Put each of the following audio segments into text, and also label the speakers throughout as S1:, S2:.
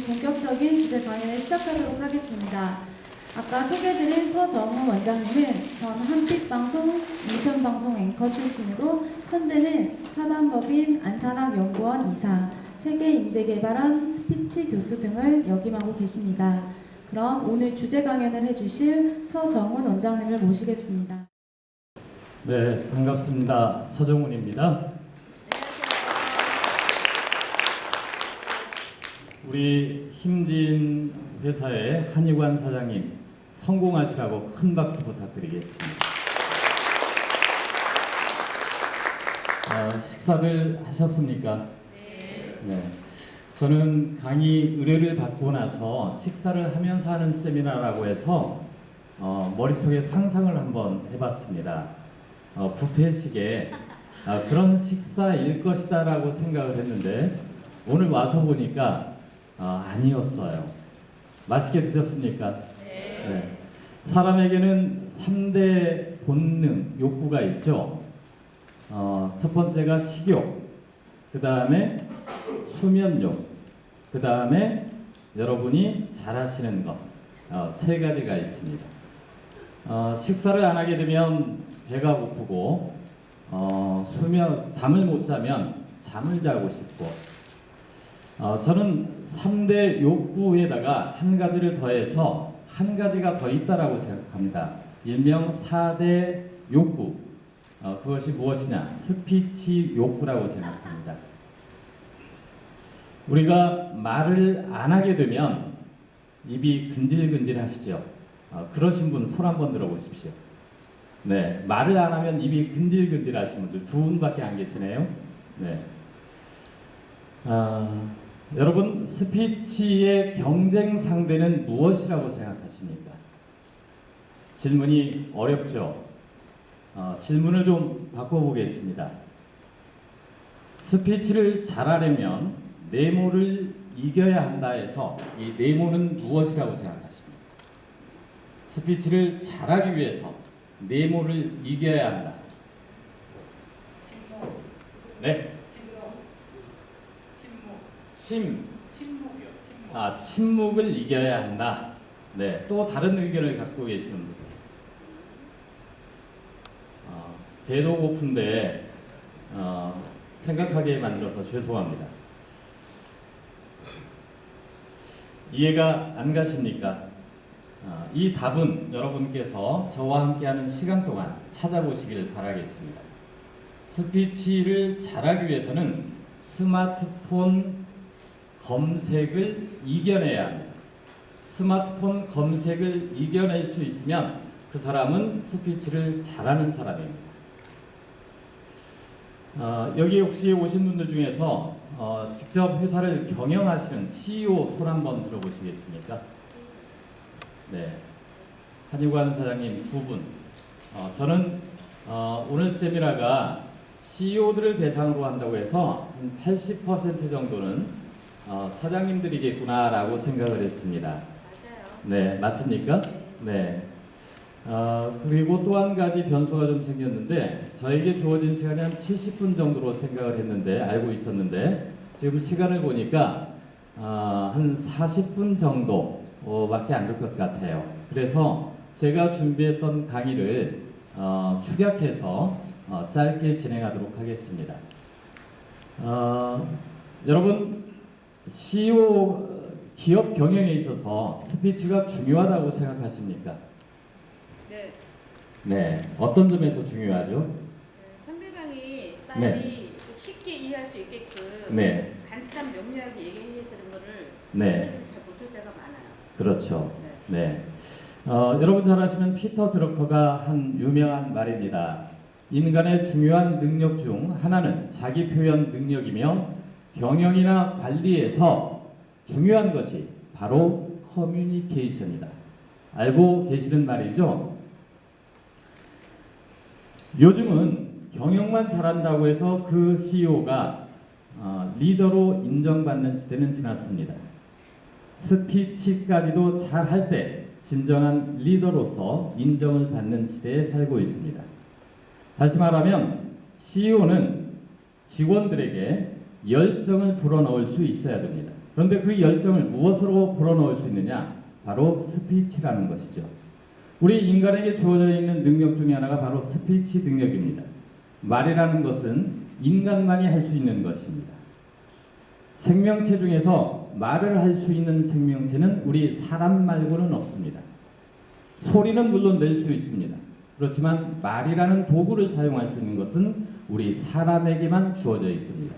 S1: 본격적인 주제 강연을 시작하도록 하겠습니다. 아까 소개드린 서정훈 원장님은 전 한빛방송, 인천방송 앵커 출신으로 현재는 사단법인 안산학연구원 이사, 세계인재개발원 스피치 교수 등을 역임하고 계십니다. 그럼 오늘 주제 강연을 해주실 서정훈 원장님을 모시겠습니다.
S2: 네, 반갑습니다. 서정훈입니다. 우리 힘진 회사의 한의관 사장님 성공하시라고 큰 박수 부탁드리겠습니다. 식사를 하셨습니까? 네. 저는 강의 의뢰를 받고 나서 식사를 하면서 하는 세미나라고 해서 머릿속에 상상을 한번 해봤습니다. 뷔페식의 그런 식사일 것이다 라고 생각을 했는데 오늘 와서 보니까 아니었어요. 맛있게 드셨습니까? 네. 사람에게는 3대 본능, 욕구가 있죠. 첫 번째가 식욕, 그 다음에 수면욕, 그 다음에 여러분이 잘하시는 것, 세 가지가 있습니다. 식사를 안 하게 되면 배가 고프고, 잠을 못 자면 잠을 자고 싶고, 저는 3대 욕구에다가 한 가지를 더해서 한 가지가 더 있다라고 생각합니다. 일명 4대 욕구. 그것이 무엇이냐? 스피치 욕구라고 생각합니다. 우리가 말을 안 하게 되면 입이 근질근질 하시죠? 그러신 분 손 한번 들어보십시오. 네, 말을 안 하면 입이 근질근질 하신 분들 두 분밖에 안 계시네요. 네. 여러분, 스피치의 경쟁 상대는 무엇이라고 생각하십니까? 질문이 어렵죠? 질문을 좀 바꿔보겠습니다. 스피치를 잘하려면 네모를 이겨야 한다 해서 이 네모는 무엇이라고 생각하십니까? 스피치를 잘하기 위해서 네모를 이겨야 한다. 네? 침묵을 이겨야 한다. 네, 또 다른 의견을 갖고 계시는 분. 배도 고픈데 생각하게 만들어서 죄송합니다. 이해가 안 가십니까? 이 답은 여러분께서 저와 함께하는 시간 동안 찾아보시길 바라겠습니다. 스피치를 잘하기 위해서는 스마트폰 검색을 이겨내야 합니다. 스마트폰 검색을 이겨낼 수 있으면 그 사람은 스피치를 잘하는 사람입니다. 여기 혹시 오신 분들 중에서 직접 회사를 경영하시는 CEO 손 한번 들어보시겠습니까? 네, 한의관 사장님 두 분. 저는 오늘 세미나가 CEO들을 대상으로 한다고 해서 한 80% 정도는 사장님들이겠구나라고 생각을 했습니다.
S3: 맞아요.
S2: 네, 맞습니까? 네. 그리고 또 한 가지 변수가 좀 생겼는데 저에게 주어진 시간이 한 70분 정도로 생각을 했는데 알고 있었는데 지금 시간을 보니까 한 40분 정도밖에 안 될 것 같아요. 그래서 제가 준비했던 강의를 축약해서 짧게 진행하도록 하겠습니다. 여러분, CEO 기업 경영에 있어서 스피치가 중요하다고 생각하십니까?
S3: 네.
S2: 네, 어떤 점에서 중요하죠?
S3: 상대방이 빨리
S2: 네.
S3: 쉽게 이해할 수 있게끔
S2: 네,
S3: 간단 명료하게 얘기해주는 거를
S2: 네,
S3: 잘 못할 때가 많아요.
S2: 그렇죠. 네, 여러분 잘 아시는 피터 드러커가 한 유명한 말입니다. 인간의 중요한 능력 중 하나는 자기 표현 능력이며 경영이나 관리에서 중요한 것이 바로 커뮤니케이션이다. 알고 계시는 말이죠? 요즘은 경영만 잘한다고 해서 그 CEO가 리더로 인정받는 시대는 지났습니다. 스피치까지도 잘할 때 진정한 리더로서 인정을 받는 시대에 살고 있습니다. 다시 말하면 CEO는 직원들에게 열정을 불어넣을 수 있어야 됩니다. 그런데 그 열정을 무엇으로 불어넣을 수 있느냐? 바로 스피치라는 것이죠. 우리 인간에게 주어져 있는 능력 중에 하나가 바로 스피치 능력입니다. 말이라는 것은 인간만이 할 수 있는 것입니다. 생명체 중에서 말을 할 수 있는 생명체는 우리 사람 말고는 없습니다. 소리는 물론 낼 수 있습니다. 그렇지만 말이라는 도구를 사용할 수 있는 것은 우리 사람에게만 주어져 있습니다.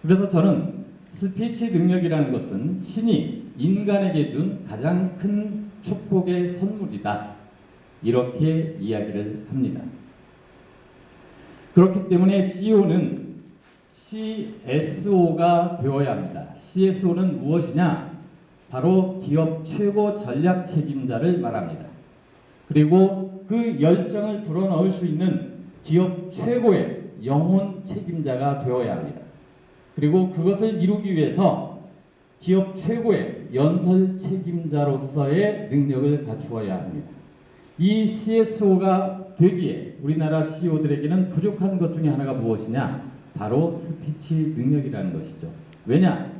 S2: 그래서 저는 스피치 능력이라는 것은 신이 인간에게 준 가장 큰 축복의 선물이다. 이렇게 이야기를 합니다. 그렇기 때문에 CEO는 CSO가 되어야 합니다. CSO는 무엇이냐? 바로 기업 최고 전략 책임자를 말합니다. 그리고 그 열정을 불어넣을 수 있는 기업 최고의 영혼 책임자가 되어야 합니다. 그리고 그것을 이루기 위해서 기업 최고의 연설 책임자로서의 능력을 갖추어야 합니다. 이 CSO가 되기에 우리나라 CEO들에게는 부족한 것 중에 하나가 무엇이냐? 바로 스피치 능력이라는 것이죠. 왜냐?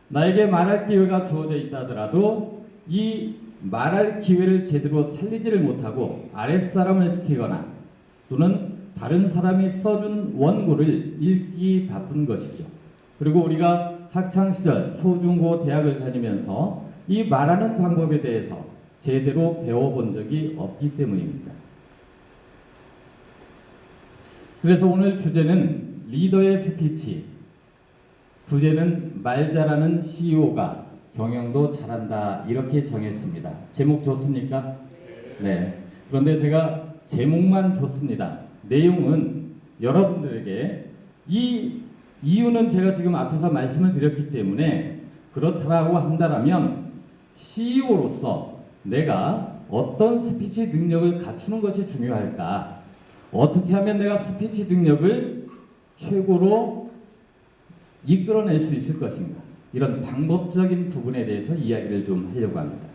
S2: 나에게 말할 기회가 주어져 있다 하더라도 이 말할 기회를 제대로 살리지를 못하고 아랫사람을 시키거나 또는 다른 사람이 써준 원고를 읽기 바쁜 것이죠. 그리고 우리가 학창시절, 초중고, 대학을 다니면서 이 말하는 방법에 대해서 제대로 배워본 적이 없기 때문입니다. 그래서 오늘 주제는 리더의 스피치, 주제는 말 잘하는 CEO가 경영도 잘한다 이렇게 정했습니다. 제목 좋습니까? 네. 그런데 제가 제목만 좋습니다. 내용은 여러분들에게 이 이유는 제가 지금 앞에서 말씀을 드렸기 때문에 그렇다고 한다면 CEO로서 내가 어떤 스피치 능력을 갖추는 것이 중요할까? 어떻게 하면 내가 스피치 능력을 최고로 이끌어낼 수 있을 것인가? 이런 방법적인 부분에 대해서 이야기를 좀 하려고 합니다.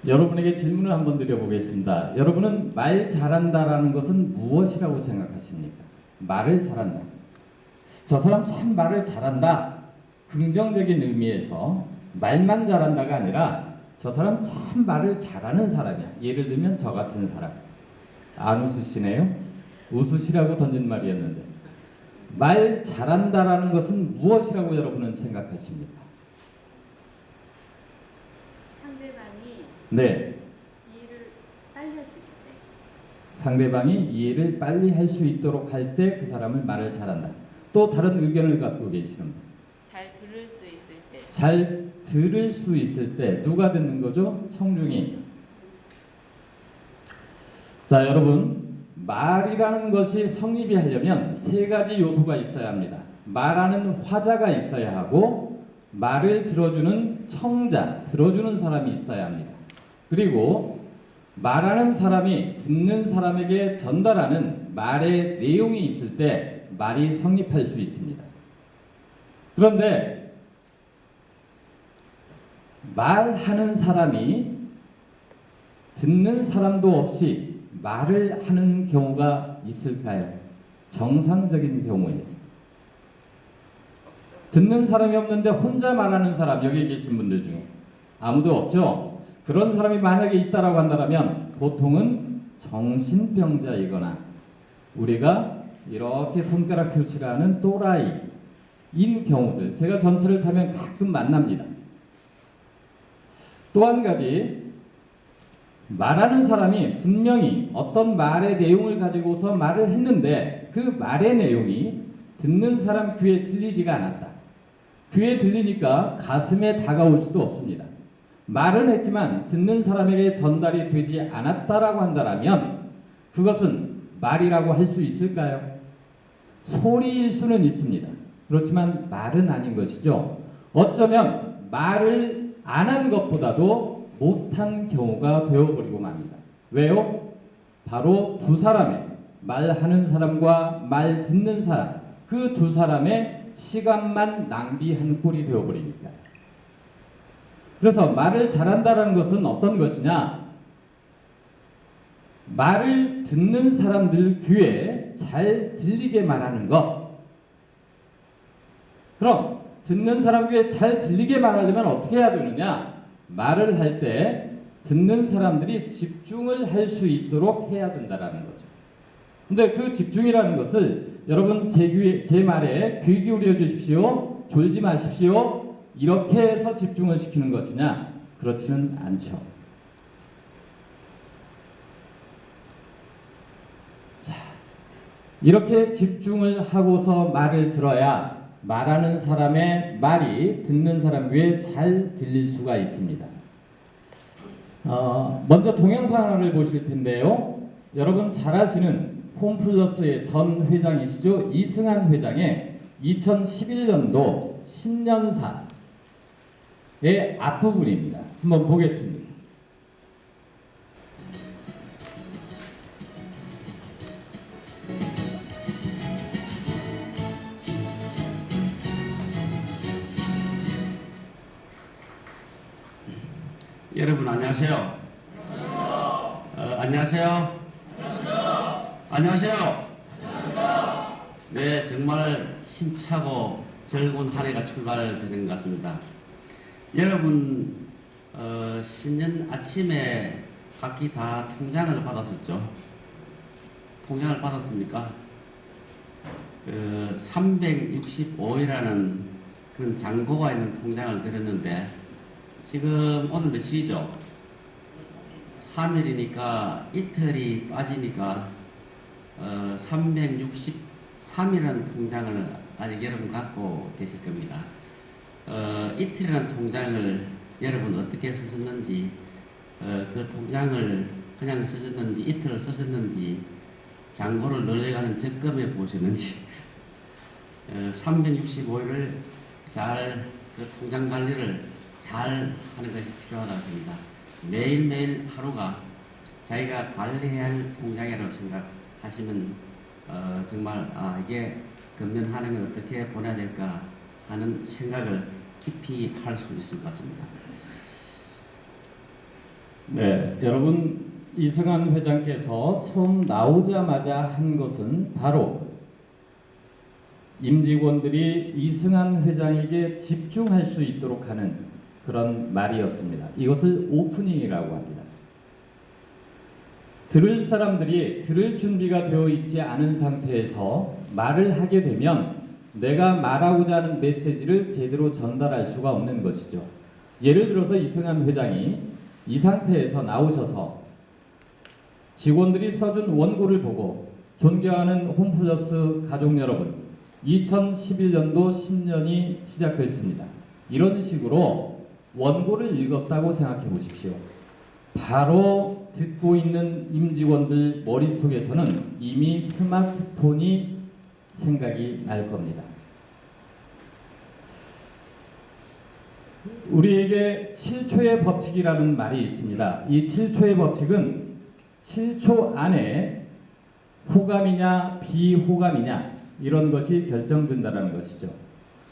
S2: 여러분에게 질문을 한번 드려보겠습니다. 여러분은 말 잘한다라는 것은 무엇이라고 생각하십니까? 말을 잘한다. 저 사람 참 말을 잘한다. 긍정적인 의미에서 말만 잘한다가 아니라 저 사람 참 말을 잘하는 사람이야. 예를 들면 저 같은 사람. 안 웃으시네요? 웃으시라고 던진 말이었는데 말 잘한다라는 것은 무엇이라고 여러분은 생각하십니까?
S3: 상대방이
S2: 네.
S3: 이해를 빨리 할 수 있을 때.
S2: 상대방이 이해를 빨리 할 수 있도록 할 때 그 사람을 말을 잘한다. 또 다른 의견을 갖고 계시는 분.
S3: 잘 들을 수 있을 때.
S2: 잘 들을 수 있을 때 누가 듣는 거죠? 청중이. 자, 여러분 말이라는 것이 성립이 하려면 세 가지 요소가 있어야 합니다. 말하는 화자가 있어야 하고 말을 들어주는 청자, 들어주는 사람이 있어야 합니다. 그리고 말하는 사람이 듣는 사람에게 전달하는 말의 내용이 있을 때 말이 성립할 수 있습니다. 그런데 말하는 사람이 듣는 사람도 없이 말을 하는 경우가 있을까요? 정상적인 경우에서. 듣는 사람이 없는데 혼자 말하는 사람, 여기 계신 분들 중에 아무도 없죠? 그런 사람이 만약에 있다라고 한다면 보통은 정신병자이거나 우리가 이렇게 손가락 표시를 하는 또라이인 경우들, 제가 전철을 타면 가끔 만납니다. 또 한 가지, 말하는 사람이 분명히 어떤 말의 내용을 가지고서 말을 했는데 그 말의 내용이 듣는 사람 귀에 들리지가 않았다. 귀에 들리니까 가슴에 다가올 수도 없습니다. 말은 했지만 듣는 사람에게 전달이 되지 않았다라고 한다면 그것은 말이라고 할 수 있을까요? 소리일 수는 있습니다. 그렇지만 말은 아닌 것이죠. 어쩌면 말을 안 한 것보다도 못한 경우가 되어버리고 맙니다. 왜요? 바로 두 사람의, 말하는 사람과 말 듣는 사람, 그 두 사람의 시간만 낭비한 꼴이 되어버리니까. 그래서 말을 잘한다는 것은 어떤 것이냐? 말을 듣는 사람들 귀에 잘 들리게 말하는 것, 그럼 듣는 사람 귀에 잘 들리게 말하려면 어떻게 해야 되느냐? 말을 할 때 듣는 사람들이 집중을 할 수 있도록 해야 된다라는 거죠. 근데 그 집중이라는 것을 여러분 제 말에 귀 기울여 주십시오. 졸지 마십시오. 이렇게 해서 집중을 시키는 것이냐? 그렇지는 않죠. 자, 이렇게 집중을 하고서 말을 들어야 말하는 사람의 말이 듣는 사람 귀에 잘 들릴 수가 있습니다. 먼저 동영상을 보실 텐데요. 여러분 잘 아시는 홈플러스의 전 회장이시죠? 이승한 회장의 2011년도 신년사의 앞부분입니다. 한번 보겠습니다.
S4: 여러분 안녕하세요. 안녕하세요. 안녕하세요. 네, 정말 힘차고 즐거운 한 해가 출발되는 것 같습니다. 여러분 신년 아침에 각기 다 통장을 받았었죠? 통장을 받았습니까? 365이라는 그런 잔고가 있는 통장을 드렸는데 지금 오늘 며칠이죠? 3일이니까 이틀이 빠지니까 363이라는 통장을 아직 여러분 갖고 계실 겁니다. 이틀이라는 통장을 여러분 어떻게 쓰셨는지, 그 통장을 그냥 쓰셨는지, 이틀을 쓰셨는지, 잔고를 늘려가는 적금에 보셨는지, 365일을 잘, 그 통장 관리를 잘 하는 것이 필요하다고 합니다. 매일매일 하루가 자기가 관리해야 할 통장이라고 생각하시면 정말 이게 금년 한 해는 어떻게 보내야 될까 하는 생각을 깊이 할 수 있을 것 같습니다.
S2: 네, 여러분 이승한 회장께서 처음 나오자마자 한 것은 바로 임직원들이 이승한 회장에게 집중할 수 있도록 하는 그런 말이었습니다. 이것을 오프닝이라고 합니다. 들을 사람들이 들을 준비가 되어 있지 않은 상태에서 말을 하게 되면 내가 말하고자 하는 메시지를 제대로 전달할 수가 없는 것이죠. 예를 들어서 이승한 회장이 이 상태에서 나오셔서 직원들이 써준 원고를 보고 존경하는 홈플러스 가족 여러분, 2011년도 신년이 시작됐습니다. 이런 식으로 원고를 읽었다고 생각해 보십시오. 바로 듣고 있는 임직원들 머릿속에서는 이미 스마트폰이 생각이 날 겁니다. 우리에게 7초의 법칙이라는 말이 있습니다. 이 7초의 법칙은 7초 안에 호감이냐 비호감이냐 이런 것이 결정된다는 것이죠.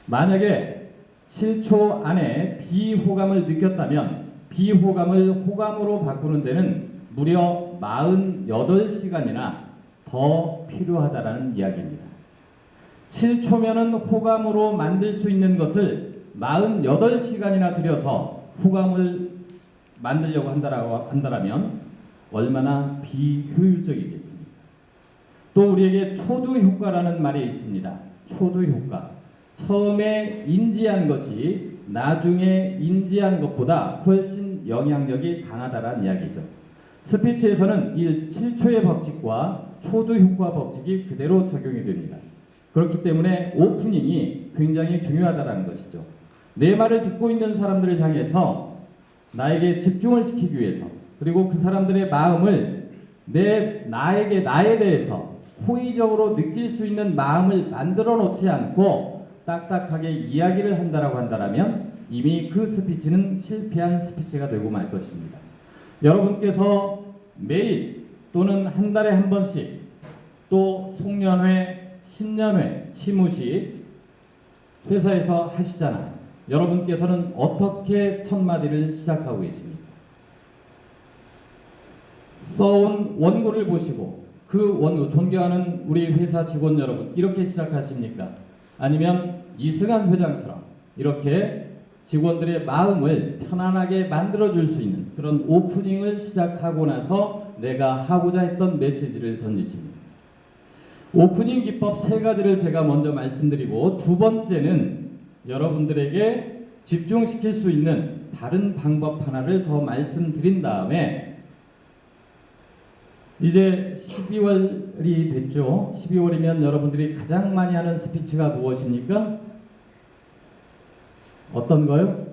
S2: 만약에 7초 안에 비호감을 느꼈다면 비호감을 호감으로 바꾸는 데는 무려 48시간이나 더 필요하다라는 이야기입니다. 7초면은 호감으로 만들 수 있는 것을 48시간이나 들여서 호감을 만들려고 한다면 얼마나 비효율적이겠습니까? 또 우리에게 초두 효과라는 말이 있습니다. 초두 효과. 처음에 인지한 것이 나중에 인지한 것보다 훨씬 영향력이 강하다는 이야기죠. 스피치에서는 이 7초의 법칙과 초두 효과 법칙이 그대로 적용이 됩니다. 그렇기 때문에 오프닝이 굉장히 중요하다는 것이죠. 내 말을 듣고 있는 사람들을 향해서 나에게 집중을 시키기 위해서, 그리고 그 사람들의 마음을 나에 대해서 호의적으로 느낄 수 있는 마음을 만들어 놓지 않고 딱딱하게 이야기를 한다면 이미 그 스피치는 실패한 스피치가 되고 말 것입니다. 여러분께서 매일 또는 한 달에 한 번씩 또 송년회, 신년회, 시무식 회사에서 하시잖아요. 여러분께서는 어떻게 첫 마디를 시작하고 계십니까? 써온 원고를 보시고 그 원고, 존경하는 우리 회사 직원 여러분, 이렇게 시작하십니까? 아니면 이승환 회장처럼 이렇게 직원들의 마음을 편안하게 만들어줄 수 있는 그런 오프닝을 시작하고 나서 내가 하고자 했던 메시지를 던지십니다. 오프닝 기법 세 가지를 제가 먼저 말씀드리고 두 번째는 여러분들에게 집중시킬 수 있는 다른 방법 하나를 더 말씀드린 다음에 이제 12월이 됐죠. 12월이면 여러분들이 가장 많이 하는 스피치가 무엇입니까? 어떤 거요?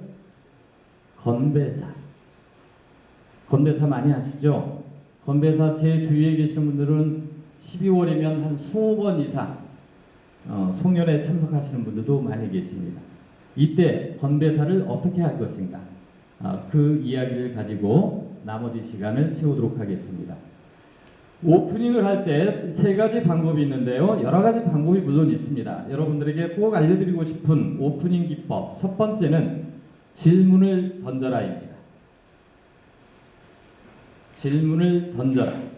S2: 건배사. 건배사 많이 하시죠? 건배사 제 주위에 계시는 분들은 12월이면 한 20번 이상 송년회에 참석하시는 분들도 많이 계십니다. 이때 건배사를 어떻게 할 것인가? 그 이야기를 가지고 나머지 시간을 채우도록 하겠습니다. 오프닝을 할 때 세 가지 방법이 있는데요. 여러 가지 방법이 물론 있습니다. 여러분들에게 꼭 알려드리고 싶은 오프닝 기법 첫 번째는 질문을 던져라입니다. 질문을 던져라.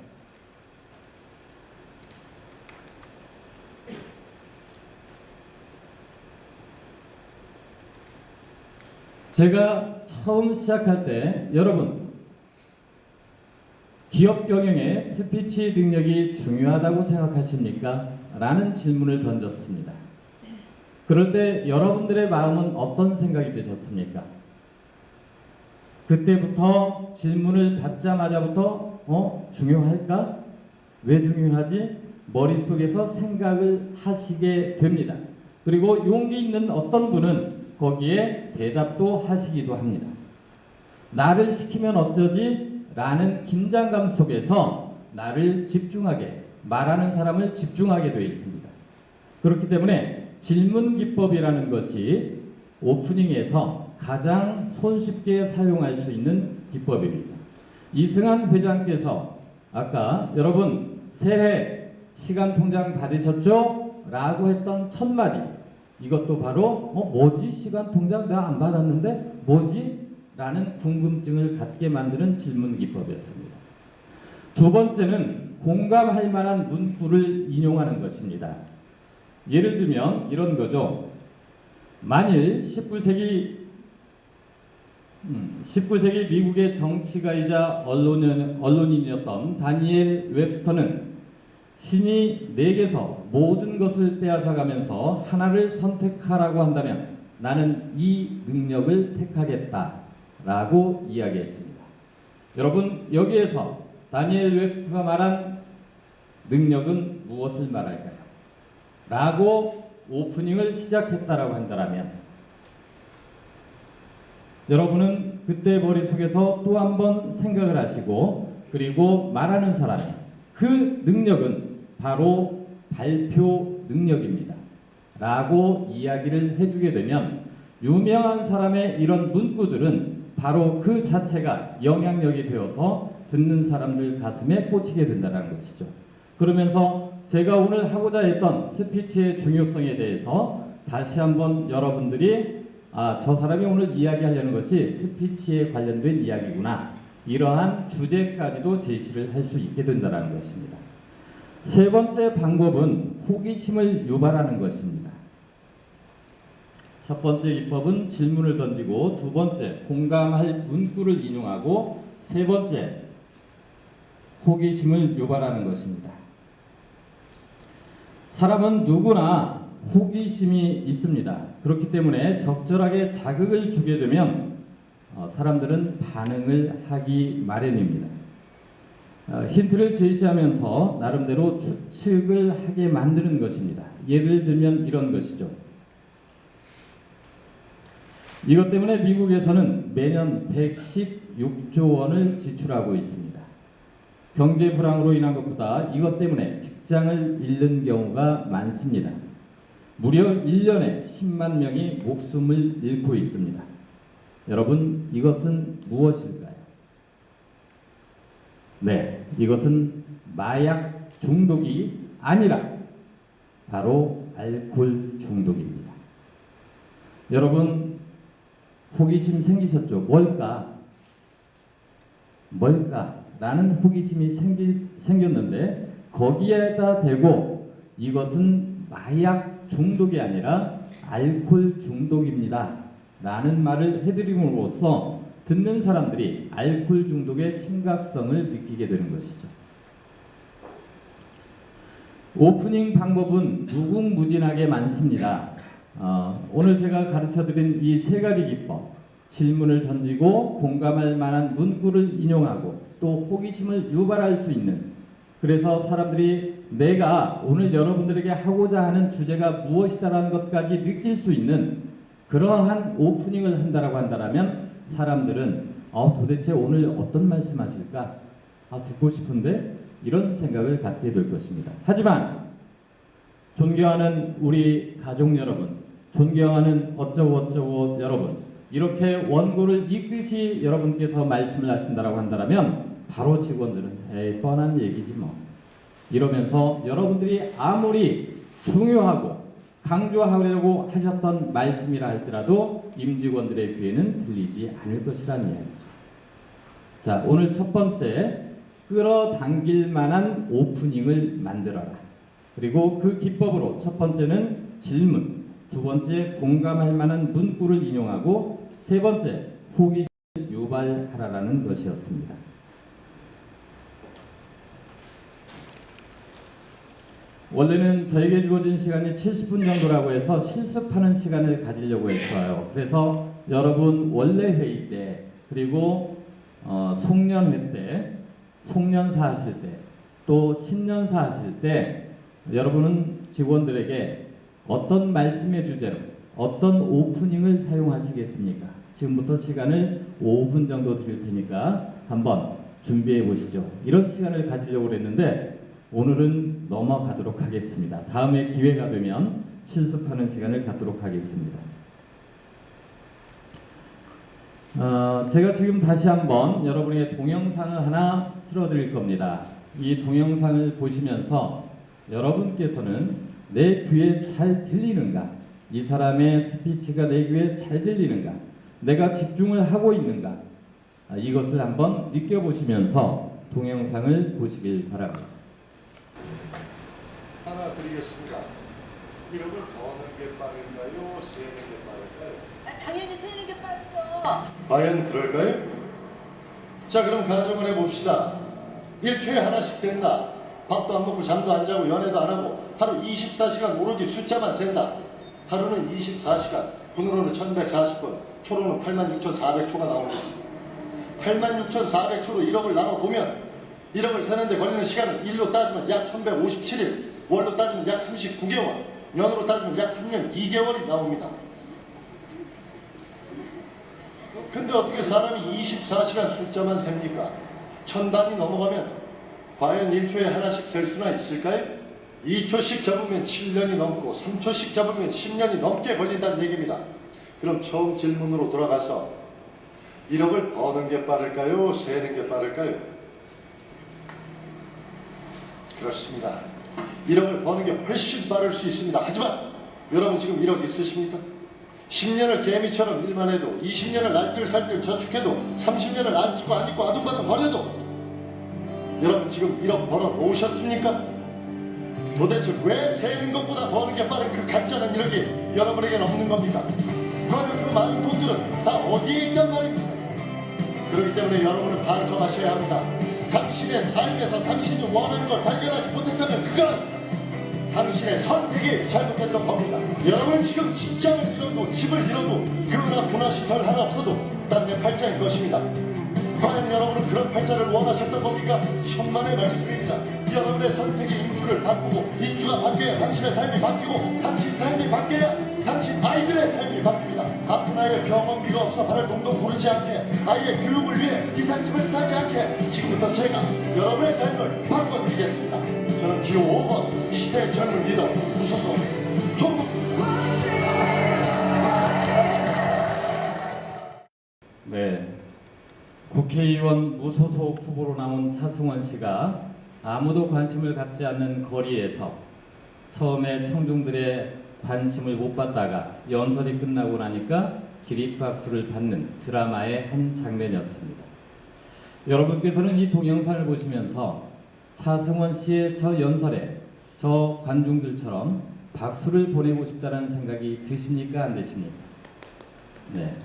S2: 제가 처음 시작할 때 여러분 기업 경영에 스피치 능력이 중요하다고 생각하십니까? 라는 질문을 던졌습니다. 그럴 때 여러분들의 마음은 어떤 생각이 드셨습니까? 그때부터 질문을 받자마자부터 중요할까? 왜 중요하지? 머릿속에서 생각을 하시게 됩니다. 그리고 용기 있는 어떤 분은 거기에 대답도 하시기도 합니다. 나를 시키면 어쩌지? 라는 긴장감 속에서 나를 집중하게, 말하는 사람을 집중하게 되어 있습니다. 그렇기 때문에 질문 기법이라는 것이 오프닝에서 가장 손쉽게 사용할 수 있는 기법입니다. 이승환 회장께서 아까 여러분 새해 시간 통장 받으셨죠? 라고 했던 첫 마디, 이것도 바로 뭐지? 시간 통장 나 안 받았는데 뭐지? 라는 궁금증을 갖게 만드는 질문 기법이었습니다. 두 번째는 공감할 만한 문구를 인용하는 것입니다. 예를 들면 이런 거죠. 만일 19세기 미국의 정치가이자 언론인이었던 다니엘 웹스터는 신이 내게서 모든 것을 빼앗아가면서 하나를 선택하라고 한다면 나는 이 능력을 택하겠다 라고 이야기했습니다. 여러분 여기에서 다니엘 웹스터가 말한 능력은 무엇을 말할까요? 라고 오프닝을 시작했다라고 한다면 여러분은 그때 머릿속에서 또 한 번 생각을 하시고 그리고 말하는 사람이 그 능력은 바로 발표 능력입니다. 라고 이야기를 해주게 되면 유명한 사람의 이런 문구들은 바로 그 자체가 영향력이 되어서 듣는 사람들 가슴에 꽂히게 된다는 것이죠. 그러면서 제가 오늘 하고자 했던 스피치의 중요성에 대해서 다시 한번 여러분들이 저 사람이 오늘 이야기하려는 것이 스피치에 관련된 이야기구나. 이러한 주제까지도 제시를 할 수 있게 된다는 것입니다. 세 번째 방법은 호기심을 유발하는 것입니다. 첫 번째 기법은 질문을 던지고 두 번째 공감할 문구를 인용하고 세 번째 호기심을 유발하는 것입니다. 사람은 누구나 호기심이 있습니다. 그렇기 때문에 적절하게 자극을 주게 되면 사람들은 반응을 하기 마련입니다. 힌트를 제시하면서 나름대로 추측을 하게 만드는 것입니다. 예를 들면 이런 것이죠. 이것 때문에 미국에서는 매년 116조 원을 지출하고 있습니다. 경제 불황으로 인한 것보다 이것 때문에 직장을 잃는 경우가 많습니다. 무려 1년에 10만 명이 목숨을 잃고 있습니다. 여러분, 이것은 무엇일까요? 네, 이것은 마약 중독이 아니라 바로 알코올 중독입니다. 여러분, 호기심 생기셨죠? 뭘까? 라는 호기심이 생겼는데 거기에다 대고 이것은 마약 중독이 아니라 알코올 중독입니다 라는 말을 해드림으로써 듣는 사람들이 알코올 중독의 심각성을 느끼게 되는 것이죠. 오프닝 방법은 무궁무진하게 많습니다. 오늘 제가 가르쳐드린 이 세 가지 기법, 질문을 던지고 공감할 만한 문구를 인용하고 또 호기심을 유발할 수 있는, 그래서 사람들이 내가 오늘 여러분들에게 하고자 하는 주제가 무엇이다라는 것까지 느낄 수 있는 그러한 오프닝을 한다라고 한다면 사람들은 도대체 오늘 어떤 말씀하실까? 듣고 싶은데? 이런 생각을 갖게 될 것입니다. 하지만 존경하는 우리 가족 여러분, 존경하는 어쩌고 여러분, 이렇게 원고를 읽듯이 여러분께서 말씀을 하신다라고 한다면 바로 직원들은 에이 뻔한 얘기지 뭐 이러면서 여러분들이 아무리 중요하고 강조하려고 하셨던 말씀이라 할지라도 임직원들의 귀에는 들리지 않을 것이라는 이야기죠. 자, 오늘 첫 번째, 끌어당길 만한 오프닝을 만들어라. 그리고 그 기법으로 첫 번째는 질문, 두 번째 공감할 만한 문구를 인용하고 세 번째 호기심을 유발하라라는 것이었습니다. 원래는 저에게 주어진 시간이 70분 정도라고 해서 실습하는 시간을 가지려고 했어요. 그래서 여러분 원래 회의 때 그리고 송년회 때, 송년사 하실 때, 또 신년사 하실 때 여러분은 직원들에게 어떤 말씀의 주제로 어떤 오프닝을 사용하시겠습니까? 지금부터 시간을 5분 정도 드릴 테니까 한번 준비해 보시죠. 이런 시간을 가지려고 했는데 오늘은 넘어가도록 하겠습니다. 다음에 기회가 되면 실습하는 시간을 갖도록 하겠습니다. 제가 지금 다시 한번 여러분에게 동영상을 하나 틀어드릴 겁니다. 이 동영상을 보시면서 여러분께서는 내 귀에 잘 들리는가? 이 사람의 스피치가 내 귀에 잘 들리는가? 내가 집중을 하고 있는가? 이것을 한번 느껴보시면서 동영상을 보시길 바랍니다.
S5: 하나 드리겠습니다. 이름을 버는 게 빠를까요? 세는 게 빠를까요?
S6: 당연히 세는 게 빠르죠.
S5: 과연 그럴까요? 자, 그럼 가정을 해봅시다. 일초에 하나씩 센다. 밥도 안 먹고 잠도 안 자고 연애도 안 하고 하루 24시간 오로지 숫자만 센다. 하루는 24시간, 분으로는 1140분, 초로는 86,400초가 나옵니다. 86,400초로 1억을 나눠보면 1억을 세는데 걸리는 시간은 일로 따지면 약 1157일, 월로 따지면 약 39개월, 년으로 따지면 약 3년 2개월이 나옵니다. 근데 어떻게 사람이 24시간 숫자만 셉니까? 1000단이 넘어가면 과연 1초에 하나씩 셀 수나 있을까요? 2초씩 잡으면 7년이 넘고 3초씩 잡으면 10년이 넘게 걸린다는 얘기입니다. 그럼 처음 질문으로 돌아가서 1억을 버는 게 빠를까요? 세는 게 빠를까요? 그렇습니다. 1억을 버는 게 훨씬 빠를 수 있습니다. 하지만 여러분 지금 1억 있으십니까? 10년을 개미처럼 일만 해도 20년을 날뜰살뜰 저축해도 30년을 안 쓰고 안 입고 아둥바둥 버려도 여러분 지금 1억 벌어 놓으셨습니까? 도대체 왜 세는 것보다 버는 게 빠른 그 가짜는 1억이 여러분에게는 없는 겁니까? 그러면 그 많은 돈들은 다 어디에 있단 말입니까? 그렇기 때문에 여러분은 반성하셔야 합니다. 당신의 삶에서 당신이 원하는 걸 발견하지 못했다면 그건 당신의 선택이 잘못했던 겁니다. 여러분은 지금 직장을 잃어도 집을 잃어도 그러나 문화시설 하나 없어도 딴 내 팔자일 것입니다. 과연 여러분은 그런 팔자를 원하셨던 겁니까? 천만의 말씀입니다. 여러분의 선택이 인주를 바꾸고 인주가 바뀌어야 당신의 삶이 바뀌고 당신 삶이 바뀌어야 당신 아이들의 삶이 바뀝니다. 아픈 아이의 병원비가 없어 발을 동동 구르지 않게 아이의 교육을 위해 이삿짐을 싸지 않게 지금부터 제가 여러분의 삶을 바꿔드리겠습니다. 저는 기호 5번 이 시대의 젊은 리더 무소속 조국.
S2: 네, 국회의원 무소속 후보로 나온 차승원 씨가 아무도 관심을 갖지 않는 거리에서 처음에 청중들의 관심을 못 받다가 연설이 끝나고 나니까 기립박수를 받는 드라마의 한 장면이었습니다. 여러분께서는 이 동영상을 보시면서 차승원 씨의 저 연설에 저 관중들처럼 박수를 보내고 싶다는 생각이 드십니까? 안 드십니까? 네.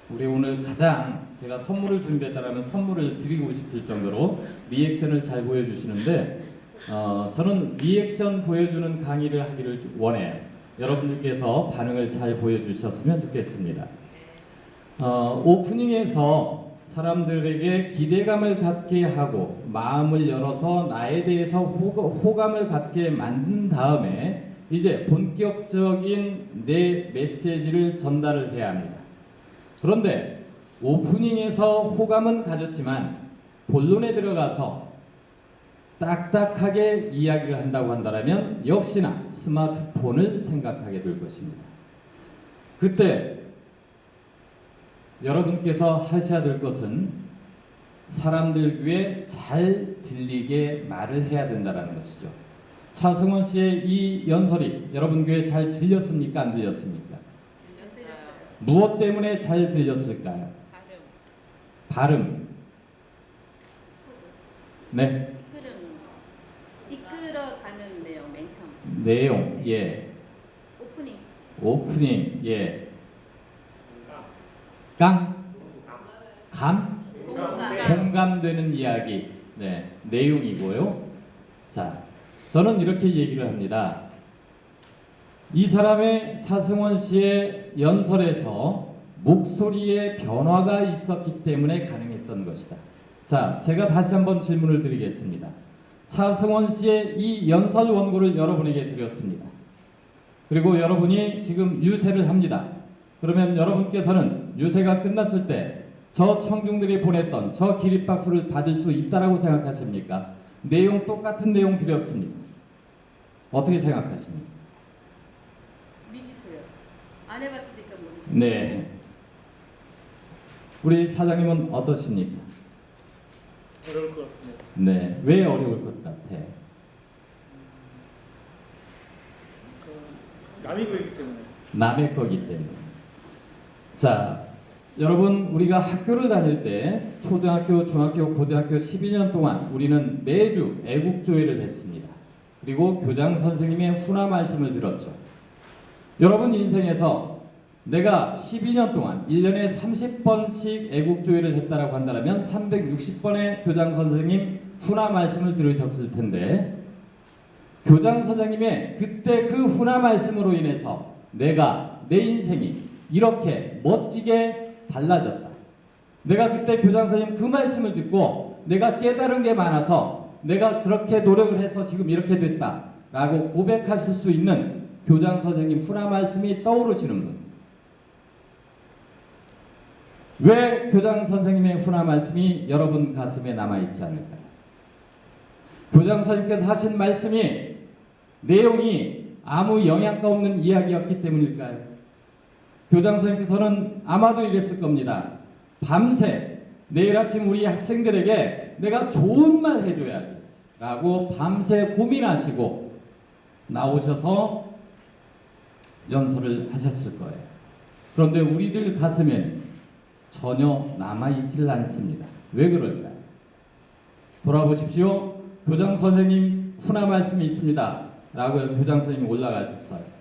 S2: 우리 오늘 가장 제가 선물을 준비했다라면 선물을 드리고 싶을 정도로 리액션을 잘 보여주시는데 저는 리액션 보여주는 강의를 하기를 원해요. 여러분들께서 반응을 잘 보여주셨으면 좋겠습니다. 오프닝에서 사람들에게 기대감을 갖게 하고 마음을 열어서 나에 대해서 호감을 갖게 만든 다음에 이제 본격적인 내 메시지를 전달을 해야 합니다. 그런데 오프닝에서 호감은 가졌지만 본론에 들어가서 딱딱하게 이야기를 한다고 한다면 역시나 스마트폰을 생각하게 될 것입니다. 그때 여러분께서 하셔야 될 것은 사람들 귀에 잘 들리게 말을 해야 된다는 것이죠. 차승원 씨의 이 연설이 여러분 귀에 잘 들렸습니까? 안 들렸습니까? 무엇 때문에 잘 들렸을까요? 발음. 네.
S3: 이끌어가는 내용 맨 처음.
S2: 내용. 예. 오프닝. 예. 공감되는 이야기. 네. 내용이고요. 자, 저는 이렇게 얘기를 합니다. 이 사람의 차승원 씨의 연설에서 목소리의 변화가 있었기 때문에 가능했던 것이다. 자, 제가 다시 한번 질문을 드리겠습니다. 차승원 씨의 이 연설 원고를 여러분에게 드렸습니다. 그리고 여러분이 지금 유세를 합니다. 그러면 여러분께서는 유세가 끝났을 때 저 청중들이 보냈던 저 기립박수를 받을 수 있다라고 생각하십니까? 내용 똑같은 내용 드렸습니다. 어떻게 생각하십니까?
S3: 미지수요. 안 해봤으니까 모르죠.
S2: 네. 우리 사장님은 어떠십니까?
S7: 어려울 것 같습니다.
S2: 네. 왜 어려울 것 같아?
S7: 남이 거이기 때문에.
S2: 남의 거기 때문에. 자, 여러분 우리가 학교를 다닐 때 초등학교, 중학교, 고등학교 12년 동안 우리는 매주 애국조회를 했습니다. 그리고 교장 선생님의 훈화 말씀을 들었죠. 여러분 인생에서 내가 12년 동안 1년에 30번씩 애국조회를 했다라고 한다면 360번의 교장 선생님 훈화 말씀을 들으셨을 텐데 교장 선생님의 그때 그 훈화 말씀으로 인해서 내가 내 인생이 이렇게 멋지게 달라졌다. 내가 그때 교장 선생님 그 말씀을 듣고 내가 깨달은 게 많아서 내가 그렇게 노력을 해서 지금 이렇게 됐다 라고 고백하실 수 있는 교장 선생님 훈화 말씀이 떠오르시는 분. 왜 교장 선생님의 훈화 말씀이 여러분 가슴에 남아있지 않을까요? 교장 선생님께서 하신 말씀이 내용이 아무 영향가 없는 이야기였기 때문일까요? 교장 선생님께서는 아마도 이랬을 겁니다. 밤새 내일 아침 우리 학생들에게 내가 좋은 말 해줘야지 라고 밤새 고민하시고 나오셔서 연설을 하셨을 거예요. 그런데 우리들 가슴에는 전혀 남아있질 않습니다. 왜 그럴까요? 돌아보십시오. 교장 선생님 훈화 말씀이 있습니다 라고 교장 선생님이 올라가셨어요.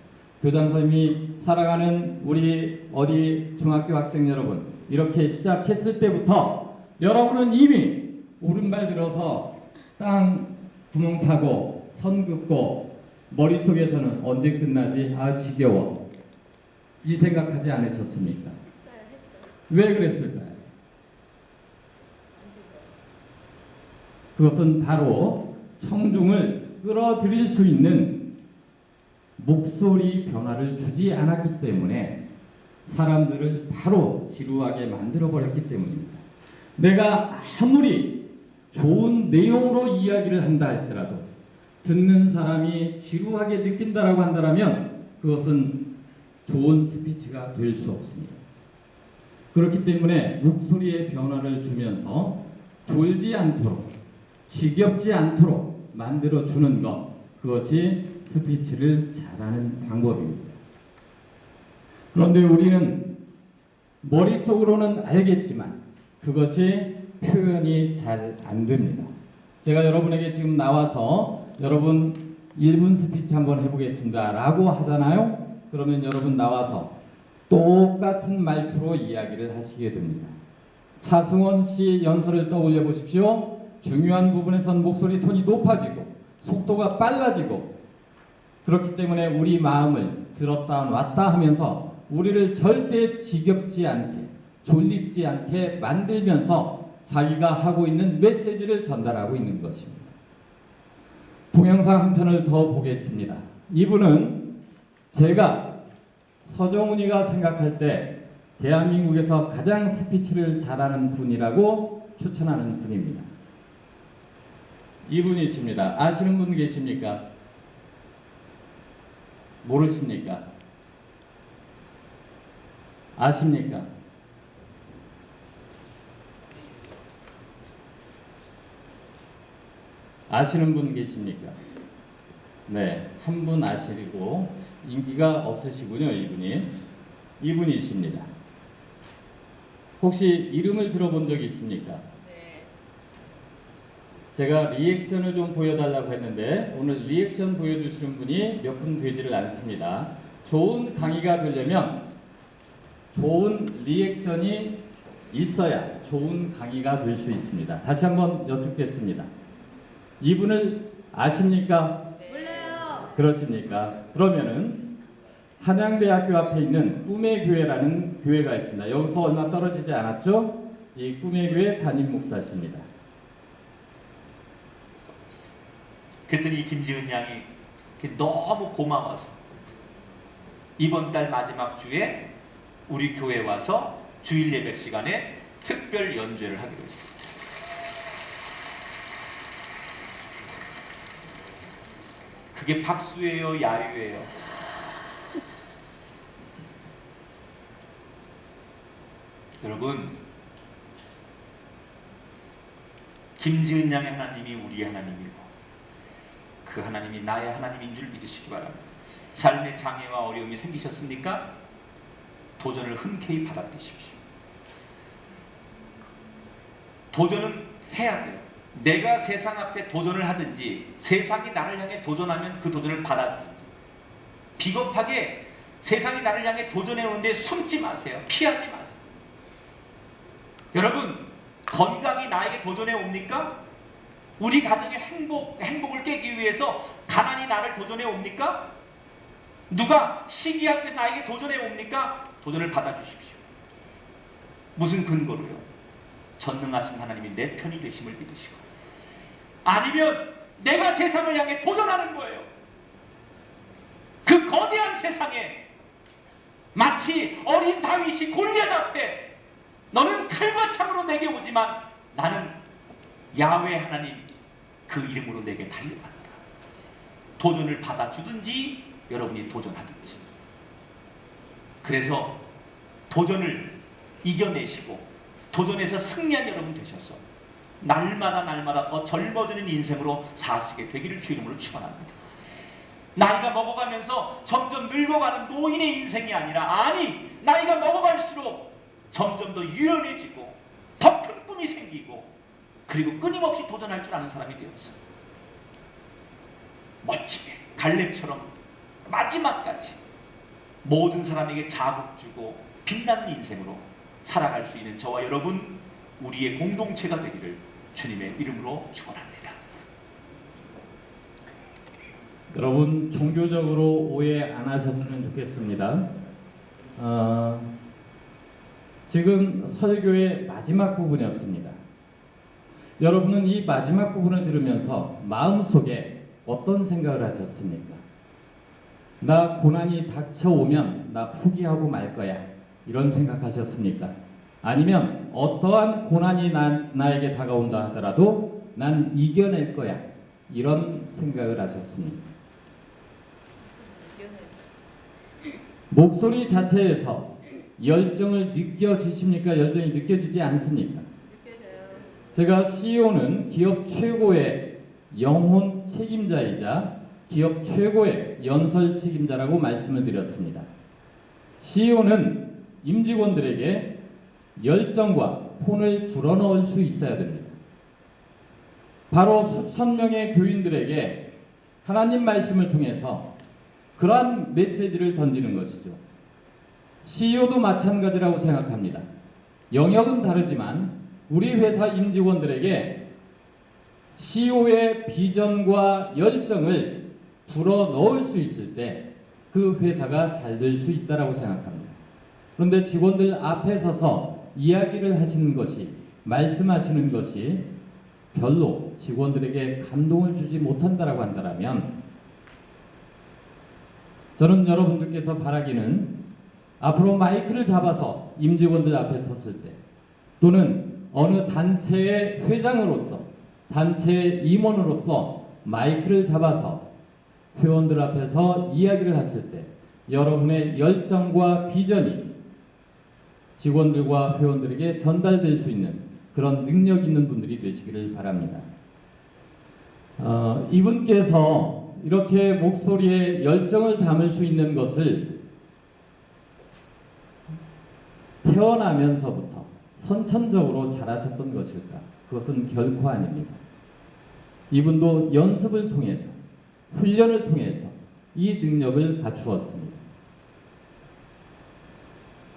S2: 교장 선생님이 사랑하는 우리 어디 중학교 학생 여러분, 이렇게 시작했을 때부터 여러분은 이미 오른발 들어서 땅 구멍 파고 선 긋고 머릿속에서는 언제 끝나지? 아 지겨워. 이 생각하지 않으셨습니까?
S3: 했어요.
S2: 왜 그랬을까요? 그것은 바로 청중을 끌어들일 수 있는 목소리 변화를 주지 않았기 때문에 사람들을 바로 지루하게 만들어버렸기 때문입니다. 내가 아무리 좋은 내용으로 이야기를 한다 할지라도 듣는 사람이 지루하게 느낀다라고 한다면 그것은 좋은 스피치가 될 수 없습니다. 그렇기 때문에 목소리의 변화를 주면서 졸지 않도록 지겹지 않도록 만들어주는 것, 그것이 스피치를 잘하는 방법입니다. 그런데 우리는 머릿속으로는 알겠지만 그것이 표현이 잘 안 됩니다. 제가 여러분에게 지금 나와서 여러분 1분 스피치 한번 해보겠습니다 라고 하잖아요. 그러면 여러분 나와서 똑같은 말투로 이야기를 하시게 됩니다. 차승원 씨 연설을 떠올려 보십시오. 중요한 부분에선 목소리 톤이 높아지고 속도가 빨라지고, 그렇기 때문에 우리 마음을 들었다 놨다 하면서 우리를 절대 지겹지 않게, 졸립지 않게 만들면서 자기가 하고 있는 메시지를 전달하고 있는 것입니다. 동영상 한 편을 더 보겠습니다. 이분은 제가 서정훈이가 생각할 때 대한민국에서 가장 스피치를 잘하는 분이라고 추천하는 분입니다. 이분이십니다. 아시는 분 계십니까? 모르십니까? 아십니까? 아시는 분 계십니까? 네, 한 분 아시고 인기가 없으시군요. 이분이십니다. 혹시 이름을 들어본 적이 있습니까?
S6: 네.
S2: 제가 리액션을 좀 보여달라고 했는데 오늘 리액션 보여주시는 분이 몇 분 되지를 않습니다. 좋은 강의가 되려면 좋은 리액션이 있어야 좋은 강의가 될 수 있습니다. 다시 한번 여쭙겠습니다. 이분을 아십니까?
S3: 몰라요.
S2: 그렇습니까? 그러면은 한양대학교 앞에 있는 꿈의 교회라는 교회가 있습니다. 여기서 얼마 떨어지지 않았죠? 이 꿈의 교회 담임 목사십니다.
S8: 그랬더니 김지은 양이 너무 고마워서 이번 달 마지막 주에 우리 교회 와서 주일 예배 시간에 특별 연주를 하기로 했습니다. 그게 박수예요, 야유예요? 여러분, 김지은 양의 하나님이 우리의 하나님이고 그 하나님이 나의 하나님인 줄 믿으시기 바랍니다. 삶의 장애와 어려움이 생기셨습니까? 도전을 흔쾌히 받아들이십시오. 도전은 해야 돼요. 내가 세상 앞에 도전을 하든지 세상이 나를 향해 도전하면 그 도전을 받아들이든지, 비겁하게 세상이 나를 향해 도전해 오는데 숨지 마세요. 피하지 마세요. 여러분, 건강이 나에게 도전해 옵니까? 우리 가정의 행복을 깨기 위해서 가난이 나를 도전해 옵니까? 누가 시기하기 위해서 나에게 도전해 옵니까? 도전을 받아주십시오. 무슨 근거로요? 전능하신 하나님이 내 편이 되심을 믿으시고, 아니면 내가 세상을 향해 도전하는 거예요. 그 거대한 세상에 마치 어린 다윗이 골리앗 앞에 너는 칼과 창으로 내게 오지만 나는 야훼 하나님 그 이름으로 내게 달려간다. 도전을 받아주든지 여러분이 도전하든지. 그래서 도전을 이겨내시고 도전에서 승리한 여러분 되셔서 날마다 더 젊어지는 인생으로 사시게 되기를 주 이름으로 축원합니다. 나이가 먹어가면서 점점 늙어가는 노인의 인생이 아니라, 아니, 나이가 먹어갈수록 점점 더 유연해지고 더 큰 꿈이 생기고 그리고 끊임없이 도전할 줄 아는 사람이 되어서 멋지게 갈렙처럼 마지막까지 모든 사람에게 자극 주고 빛나는 인생으로 살아갈 수 있는 저와 여러분, 우리의 공동체가 되기를 주님의 이름으로 축원합니다.
S2: 여러분, 종교적으로 오해 안 하셨으면 좋겠습니다. 지금 설교의 마지막 부분이었습니다. 여러분은 이 마지막 부분을 들으면서 마음속에 어떤 생각을 하셨습니까? 나 고난이 닥쳐오면 나 포기하고 말 거야, 이런 생각하셨습니까? 아니면 어떠한 고난이 나에게 다가온다 하더라도 난 이겨낼 거야, 이런 생각을 하셨습니까? 목소리 자체에서 열정을 느껴지십니까? 열정이 느껴지지 않습니까?
S3: 느껴져요.
S2: 제가 CEO는 기업 최고의 영혼 책임자이자 기업 최고의 연설 책임자라고 말씀을 드렸습니다. CEO는 임직원들에게 열정과 혼을 불어넣을 수 있어야 됩니다. 바로 수천 명의 교인들에게 하나님 말씀을 통해서 그러한 메시지를 던지는 것이죠. CEO도 마찬가지라고 생각합니다. 영역은 다르지만 우리 회사 임직원들에게 CEO의 비전과 열정을 불어넣을 수 있을 때 그 회사가 잘 될 수 있다고 생각합니다. 그런데 직원들 앞에 서서 이야기를 하시는 것이, 말씀하시는 것이 별로 직원들에게 감동을 주지 못한다라고 한다면 저는 여러분들께서 바라기는 앞으로 마이크를 잡아서 임직원들 앞에 섰을 때 또는 어느 단체의 회장으로서 단체의 임원으로서 마이크를 잡아서 회원들 앞에서 이야기를 하실 때 여러분의 열정과 비전이 직원들과 회원들에게 전달될 수 있는 그런 능력 있는 분들이 되시기를 바랍니다. 이분께서 이렇게 목소리에 열정을 담을 수 있는 것을 태어나면서부터 선천적으로 잘하셨던 것일까? 그것은 결코 아닙니다. 이분도 연습을 통해서 훈련을 통해서 이 능력을 갖추었습니다.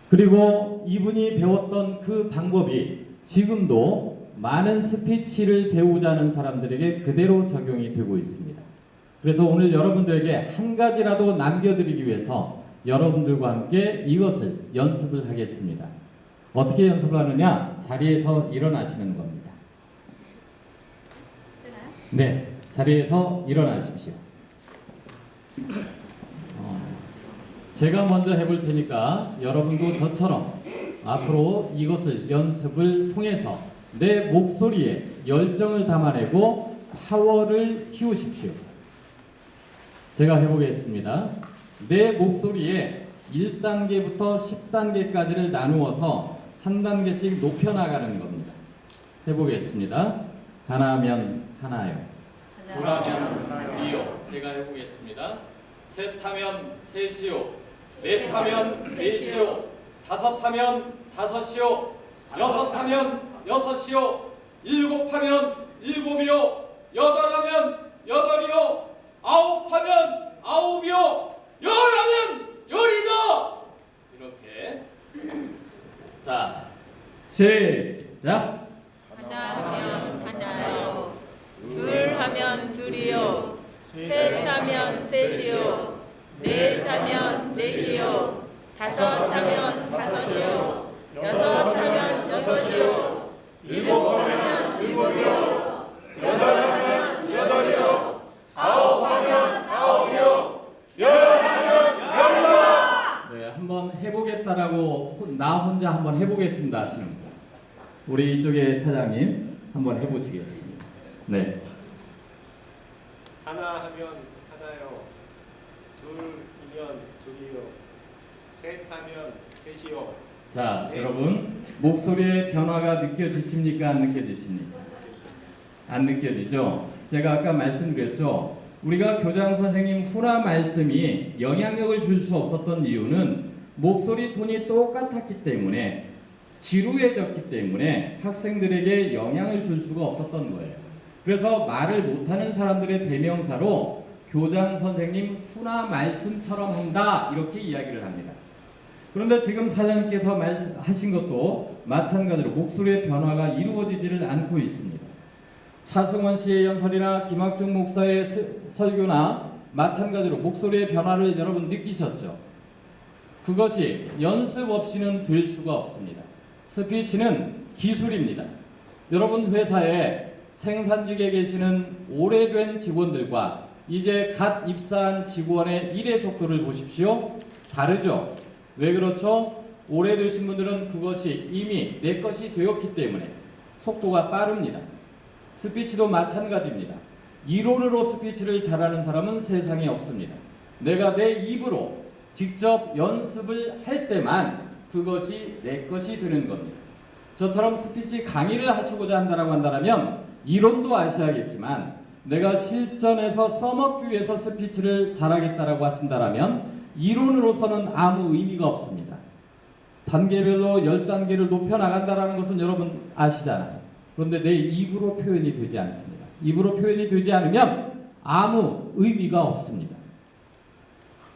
S2: 그리고 이분이 배웠던 그 방법이 지금도 많은 스피치를 배우자 하는 사람들에게 그대로 적용이 되고 있습니다. 그래서 오늘 여러분들에게 한 가지라도 남겨드리기 위해서 여러분들과 함께 이것을 연습을 하겠습니다. 어떻게 연습을 하느냐? 자리에서 일어나시는 겁니다.
S3: 되나요?
S2: 네, 자리에서 일어나십시오. 제가 먼저 해볼 테니까 여러분도 저처럼 앞으로 이것을 연습을 통해서 내 목소리에 열정을 담아내고 파워를 키우십시오. 제가 해보겠습니다. 내 목소리에 1단계부터 10단계까지를 나누어서 한 단계씩 높여나가는 겁니다. 해보겠습니다. 하나면 하나요. 둘하면 둘이요. 제가 해보겠습니다. 셋하면 셋이요. 넷하면 넷이요. 다섯하면 다섯이요. 여섯하면 여섯이요. 일곱하면 일곱이요. 여덟하면 여덟이요. 아홉하면 아홉이요. 열하면 열이다. 이렇게. 자, 시작.
S6: 하나면 하나요. 둘하면 둘이요. 셋하면 셋이요. 넷하면 넷이요. 다섯하면 다섯이요. 여섯하면 여섯이요. 일곱하면 일곱이요. 여덟하면 여덟이요. 아홉하면 아홉이요. 열하면 열이요.
S2: 네, 한번 해보겠다라고 나 혼자 한번 해보겠습니다 하시는 분. 우리 이쪽에 사장님 한번 해보시겠습니다. 네.
S7: 하나 하면 하나요. 둘이면 둘이요. 셋하면 셋이요.
S2: 자,
S7: 네.
S2: 여러분 목소리의 변화가 느껴지십니까? 안 느껴지십니까? 안 느껴지죠? 제가 아까 말씀드렸죠. 우리가 교장 선생님 훈화 말씀이 영향력을 줄 수 없었던 이유는 목소리 톤이 똑같았기 때문에 지루해졌기 때문에 학생들에게 영향을 줄 수가 없었던 거예요. 그래서 말을 못하는 사람들의 대명사로 교장 선생님 훈화 말씀처럼 한다 이렇게 이야기를 합니다. 그런데 지금 사장님께서 말씀하신 것도 마찬가지로 목소리의 변화가 이루어지지를 않고 있습니다. 차승원 씨의 연설이나 김학중 목사의 설교나 마찬가지로 목소리의 변화를 여러분 느끼셨죠? 그것이 연습 없이는 될 수가 없습니다. 스피치는 기술입니다. 여러분 회사에 생산직에 계시는 오래된 직원들과 이제 갓 입사한 직원의 일의 속도를 보십시오. 다르죠? 왜 그렇죠? 오래되신 분들은 그것이 이미 내 것이 되었기 때문에 속도가 빠릅니다. 스피치도 마찬가지입니다. 이론으로 스피치를 잘하는 사람은 세상에 없습니다. 내가 내 입으로 직접 연습을 할 때만 그것이 내 것이 되는 겁니다. 저처럼 스피치 강의를 하시고자 한다면 이론도 아셔야겠지만 내가 실전에서 써먹기 위해서 스피치를 잘하겠다라고 하신다면 이론으로서는 아무 의미가 없습니다. 단계별로 10단계를 높여나간다는 것은 여러분 아시잖아요. 그런데 내 입으로 표현이 되지 않습니다. 입으로 표현이 되지 않으면 아무 의미가 없습니다.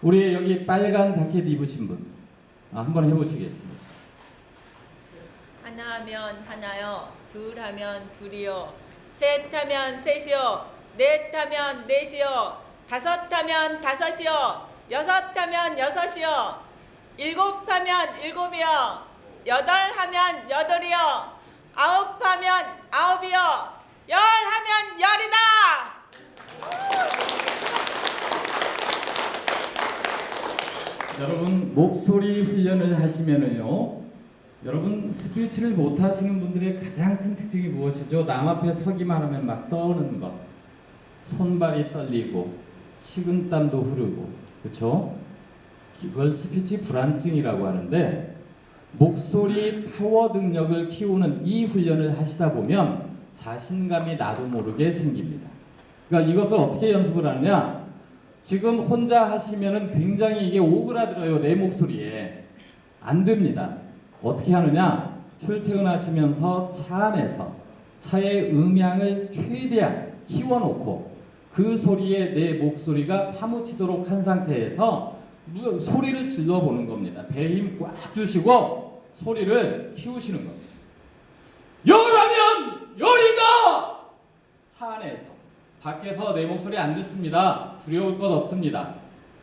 S2: 우리 여기 빨간 자켓 입으신 분 한번 해보시겠습니다.
S6: 하나 하면 하나요, 둘 하면 둘이요, 셋 하면 셋이요, 넷 하면 넷이요, 다섯 하면 다섯이요, 여섯 하면 여섯이요, 일곱 하면 일곱이요, 여덟 하면 여덟이요, 아홉 하면 아홉이요, 열 하면 열이다.
S2: 여러분 목소리 훈련을 하시면은요, 여러분 스피치를 못 하시는 분들의 가장 큰 특징이 무엇이죠? 남 앞에 서기만 하면 막 떠오르는 것, 손발이 떨리고 식은땀도 흐르고, 그렇죠? 그걸 스피치 불안증이라고 하는데, 목소리 파워 능력을 키우는 이 훈련을 하시다 보면 자신감이 나도 모르게 생깁니다. 그러니까 이것을 어떻게 연습을 하느냐? 지금 혼자 하시면은 굉장히 이게 오그라들어요, 내 목소리에. 안 됩니다. 어떻게 하느냐? 출퇴근하시면서 차 안에서 차의 음향을 최대한 키워놓고 그 소리에 내 목소리가 파묻히도록 한 상태에서 소리를 질러보는 겁니다. 배에 힘 꽉 주시고 소리를 키우시는 겁니다. 열하면 열이다! 차 안에서. 밖에서 내 목소리 안 듣습니다. 두려울 것 없습니다.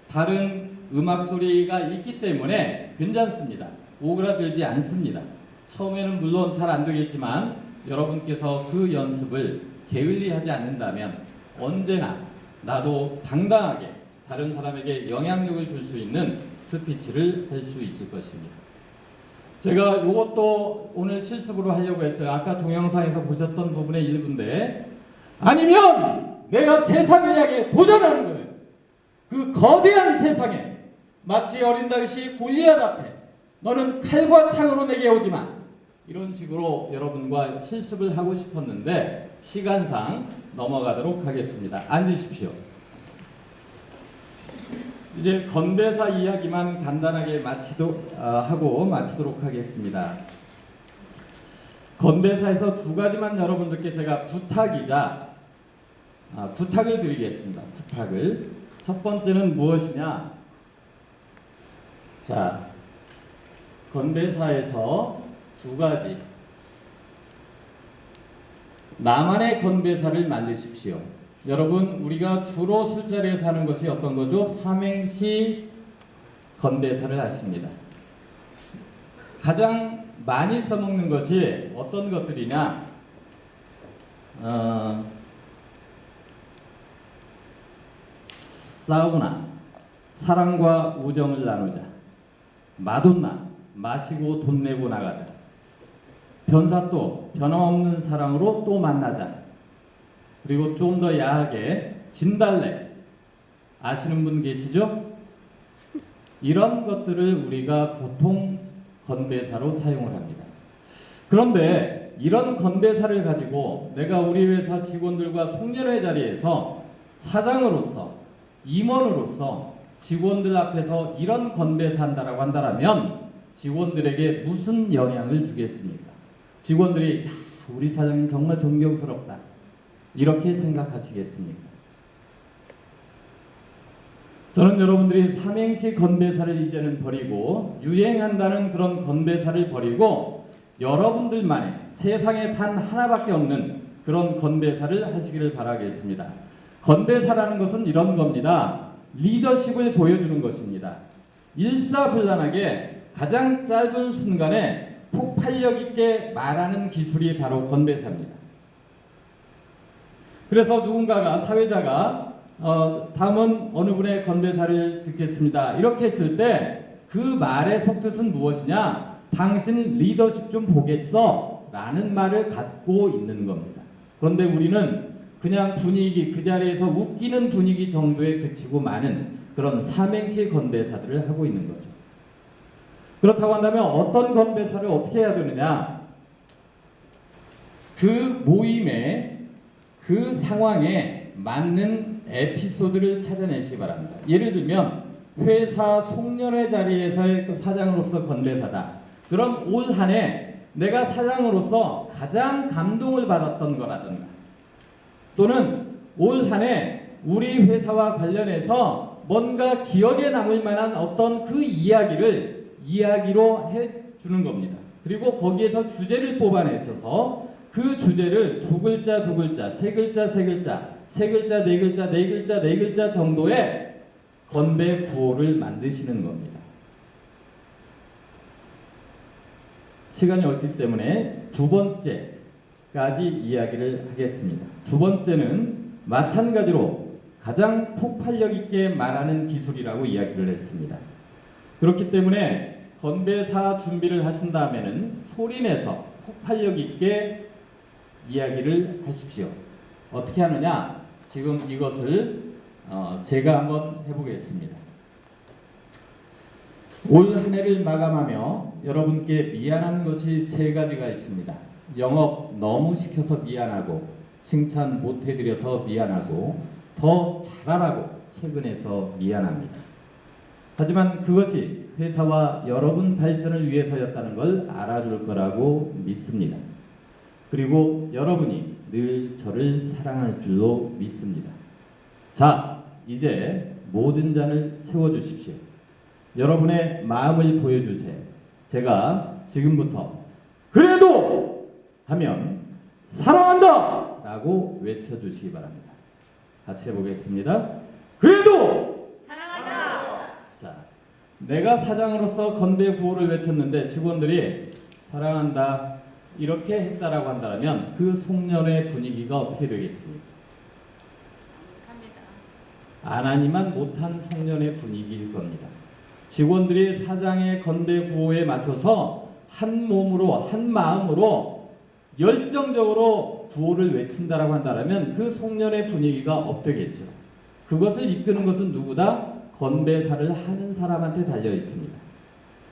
S2: 다른 음악 소리가 있기 때문에 괜찮습니다. 오그라들지 않습니다. 처음에는 물론 잘 안 되겠지만 여러분께서 그 연습을 게을리하지 않는다면 언제나 나도 당당하게 다른 사람에게 영향력을 줄 수 있는 스피치를 할 수 있을 것입니다. 제가 이것도 오늘 실습으로 하려고 했어요. 아까 동영상에서 보셨던 부분의 일부인데, 아니면 내가 세상을 향해 도전하는 거예요. 그 거대한 세상에 마치 어린 다윗이 골리앗 앞에 너는 칼과 창으로 내게 오지만, 이런 식으로 여러분과 실습을 하고 싶었는데 시간상 넘어가도록 하겠습니다. 앉으십시오. 이제 건배사 이야기만 간단하게 하고 마치도록 하겠습니다. 건배사에서 두 가지만 여러분들께 제가 부탁을 드리겠습니다. 부탁을. 첫 번째는 무엇이냐? 자, 건배사에서 두 가지. 나만의 건배사를 만드십시오. 여러분, 우리가 주로 술자리에서 하는 것이 어떤 거죠? 삼행시 건배사를 하십니다. 가장 많이 써먹는 것이 어떤 것들이냐? 사우나, 사랑과 우정을 나누자. 마돈나, 마시고 돈 내고 나가자. 변사또, 변함없는 사랑으로 또 만나자. 그리고 좀 더 야하게 진달래, 아시는 분 계시죠? 이런 것들을 우리가 보통 건배사로 사용을 합니다. 그런데 이런 건배사를 가지고 내가 우리 회사 직원들과 송년회 자리에서 사장으로서, 임원으로서 직원들 앞에서 이런 건배사 한다라고 한다면 직원들에게 무슨 영향을 주겠습니까? 직원들이 야, 우리 사장님 정말 존경스럽다, 이렇게 생각하시겠습니까? 저는 여러분들이 삼행시 건배사를 이제는 버리고, 유행한다는 그런 건배사를 버리고 여러분들만의 세상에 단 하나밖에 없는 그런 건배사를 하시기를 바라겠습니다. 건배사라는 것은 이런 겁니다. 리더십을 보여주는 것입니다. 일사불란하게 가장 짧은 순간에 폭발력 있게 말하는 기술이 바로 건배사입니다. 그래서 누군가가, 사회자가 다음은 어느 분의 건배사를 듣겠습니다, 이렇게 했을 때 그 말의 속뜻은 무엇이냐? 당신 리더십 좀 보겠어? 라는 말을 갖고 있는 겁니다. 그런데 우리는 그냥 분위기, 그 자리에서 웃기는 분위기 정도에 그치고 마는 그런 삼행시 건배사들을 하고 있는 거죠. 그렇다고 한다면 어떤 건배사를 어떻게 해야 되느냐? 그 모임에, 그 상황에 맞는 에피소드를 찾아내시기 바랍니다. 예를 들면 회사 송년회 자리에서의 그 사장으로서 건배사다. 그럼 올 한 해 내가 사장으로서 가장 감동을 받았던 거라든가, 또는 올 한 해 우리 회사와 관련해서 뭔가 기억에 남을 만한 어떤 그 이야기로 해주는 겁니다. 그리고 거기에서 주제를 뽑아내셔서 그 주제를 두 글자, 세 글자, 세 글자, 네 글자, 네 글자 정도의 건배 구호를 만드시는 겁니다. 시간이 없기 때문에 두 번째까지 이야기를 하겠습니다. 두 번째는 마찬가지로 가장 폭발력 있게 말하는 기술이라고 이야기를 했습니다. 그렇기 때문에 건배사 준비를 하신다면은 소리내서 폭발력 있게 이야기를 하십시오. 어떻게 하느냐? 지금 이것을 제가 한번 해보겠습니다. 올 한 해를 마감하며 여러분께 미안한 것이 세 가지가 있습니다. 영업 너무 시켜서 미안하고, 칭찬 못 해드려서 미안하고, 더 잘하라고 채근해서 미안합니다. 하지만 그것이 회사와 여러분 발전을 위해서였다는 걸 알아줄 거라고 믿습니다. 그리고 여러분이 늘 저를 사랑할 줄로 믿습니다. 자, 이제 모든 잔을 채워주십시오. 여러분의 마음을 보여주세요. 제가 지금부터 그래도 하면 사랑한다 라고 외쳐주시기 바랍니다. 같이 해보겠습니다. 그래도
S3: 사랑한다.
S2: 자, 내가 사장으로서 건배 구호를 외쳤는데 직원들이 사랑한다 이렇게 했다라고 한다면 그 송년회 분위기가 어떻게 되겠습니까?
S3: 합니다.
S2: 안 하니만 못한 송년회 분위기일 겁니다. 직원들이 사장의 건배 구호에 맞춰서 한 몸으로 한 마음으로 열정적으로 구호를 외친다라고 한다면 그 송년회 분위기가 업되겠죠. 그것을 이끄는 것은 누구다? 건배사를 하는 사람한테 달려 있습니다.